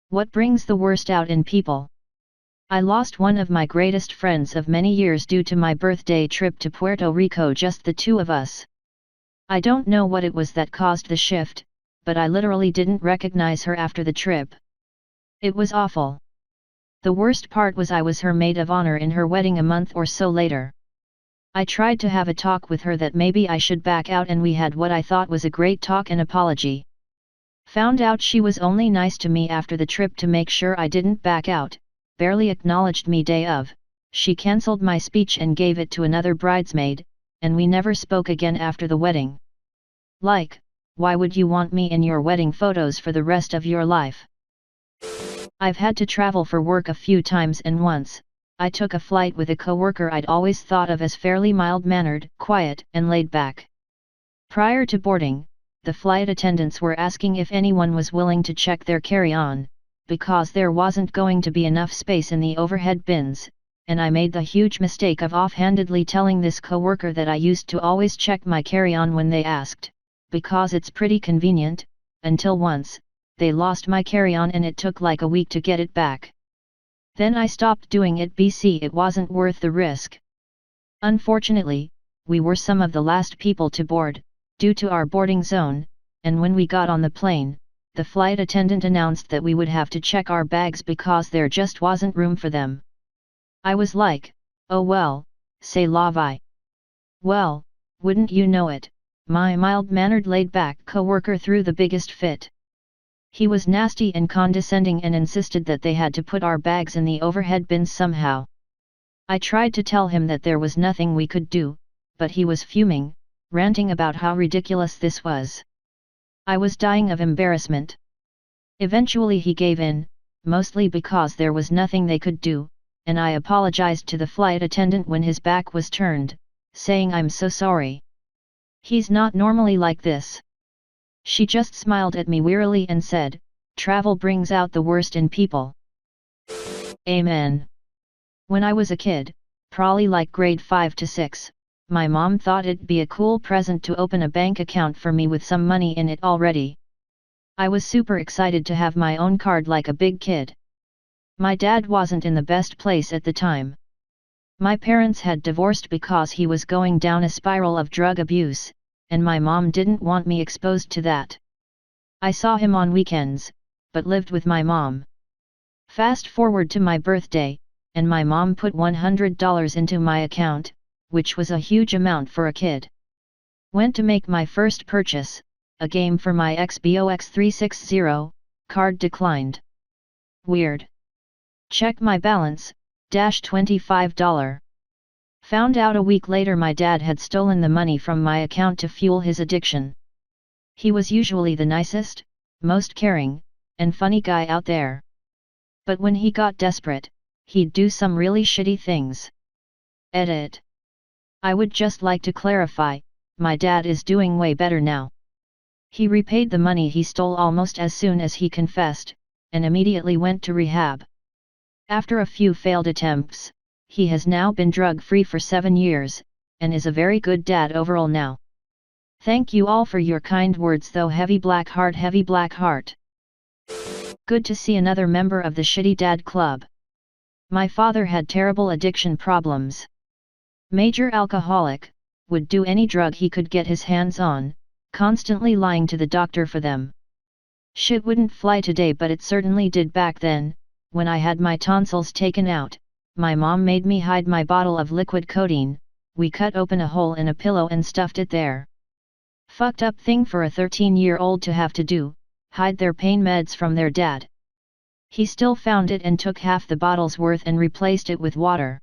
What brings the worst out in people? I lost one of my greatest friends of many years due to my birthday trip to Puerto Rico, just the two of us. I don't know what it was that caused the shift, but I literally didn't recognize her after the trip. It was awful. The worst part was I was her maid of honor in her wedding a month or so later. I tried to have a talk with her that maybe I should back out, and we had what I thought was a great talk and apology. Found out she was only nice to me after the trip to make sure I didn't back out, barely acknowledged me day of. She cancelled my speech and gave it to another bridesmaid, and we never spoke again after the wedding. Like, why would you want me in your wedding photos for the rest of your life? I've had to travel for work a few times, and once, I took a flight with a coworker I'd always thought of as fairly mild-mannered, quiet, and laid back. Prior to boarding, the flight attendants were asking if anyone was willing to check their carry-on, because there wasn't going to be enough space in the overhead bins, and I made the huge mistake of offhandedly telling this coworker that I used to always check my carry-on when they asked, because it's pretty convenient, until once, they lost my carry-on and it took like a week to get it back. Then I stopped doing it because it wasn't worth the risk. Unfortunately, we were some of the last people to board, due to our boarding zone, and when we got on the plane, the flight attendant announced that we would have to check our bags because there just wasn't room for them. I was like, oh well, c'est la vie. Well, wouldn't you know it, my mild-mannered laid-back coworker threw the biggest fit. He was nasty and condescending and insisted that they had to put our bags in the overhead bins somehow. I tried to tell him that there was nothing we could do, but he was fuming, ranting about how ridiculous this was. I was dying of embarrassment. Eventually he gave in, mostly because there was nothing they could do, and I apologized to the flight attendant when his back was turned, saying I'm so sorry. He's not normally like this. She just smiled at me wearily and said, travel brings out the worst in people. Amen. When I was a kid, probably like grade 5 to 6, my mom thought it'd be a cool present to open a bank account for me with some money in it already. I was super excited to have my own card like a big kid. My dad wasn't in the best place at the time. My parents had divorced because he was going down a spiral of drug abuse, and my mom didn't want me exposed to that. I saw him on weekends, but lived with my mom. Fast forward to my birthday, and my mom put $100 into my account, which was a huge amount for a kid. Went to make my first purchase, a game for my Xbox 360, card declined. Weird. Check my balance, $25. Found out a week later my dad had stolen the money from my account to fuel his addiction. He was usually the nicest, most caring, and funny guy out there. But when he got desperate, he'd do some really shitty things. Edit. I would just like to clarify, my dad is doing way better now. He repaid the money he stole almost as soon as he confessed, and immediately went to rehab. After a few failed attempts, he has now been drug-free for 7 years, and is a very good dad overall now. Thank you all for your kind words though. Heavy black heart, heavy black heart. Good to see another member of the Shitty Dad Club. My father had terrible addiction problems. Major alcoholic, would do any drug he could get his hands on, constantly lying to the doctor for them. Shit wouldn't fly today, but it certainly did back then. When I had my tonsils taken out, my mom made me hide my bottle of liquid codeine. We cut open a hole in a pillow and stuffed it there. Fucked up thing for a 13-year-old to have to do, hide their pain meds from their dad. He still found it and took half the bottle's worth and replaced it with water.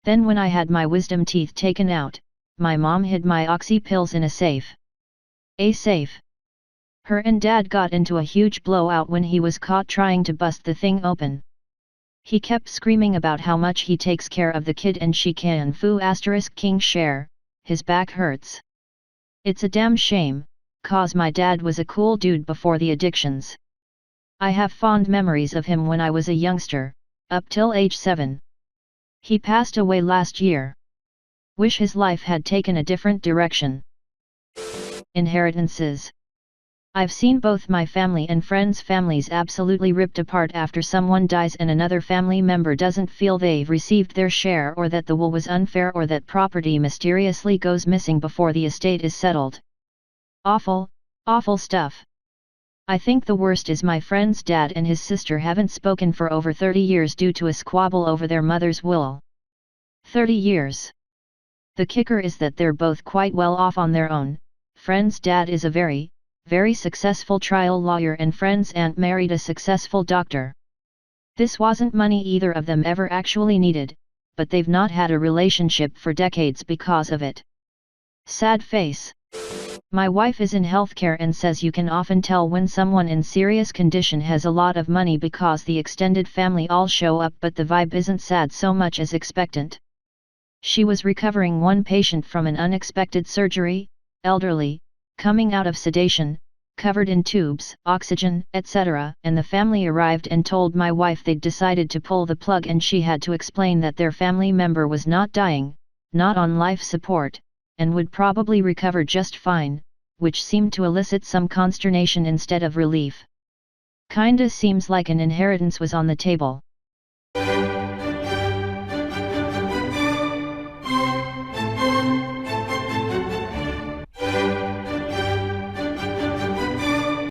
Then when I had my wisdom teeth taken out, my mom hid my oxy pills in a safe. A safe. Her and dad got into a huge blowout when he was caught trying to bust the thing open. He kept screaming about how much he takes care of the kid and she can foo *king share, his back hurts. It's a damn shame, cause my dad was a cool dude before the addictions. I have fond memories of him when I was a youngster, up till age 7. He passed away last year. Wish his life had taken a different direction. Inheritances. I've seen both my family and friends' families absolutely ripped apart after someone dies and another family member doesn't feel they've received their share, or that the will was unfair, or that property mysteriously goes missing before the estate is settled. Awful, awful stuff. I think the worst is my friend's dad and his sister haven't spoken for over 30 years due to a squabble over their mother's will. 30 years. The kicker is that they're both quite well off on their own. Friend's dad is a very successful trial lawyer, and friend's aunt married a successful doctor. This wasn't money either of them ever actually needed, but they've not had a relationship for decades because of it. Sad face. My wife is in healthcare and says you can often tell when someone in serious condition has a lot of money because the extended family all show up, but the vibe isn't sad so much as expectant. She was recovering one patient from an unexpected surgery, elderly, coming out of sedation, covered in tubes, oxygen, etc., and the family arrived and told my wife they'd decided to pull the plug, and she had to explain that their family member was not dying, not on life support, and would probably recover just fine, which seemed to elicit some consternation instead of relief. Kinda seems like an inheritance was on the table.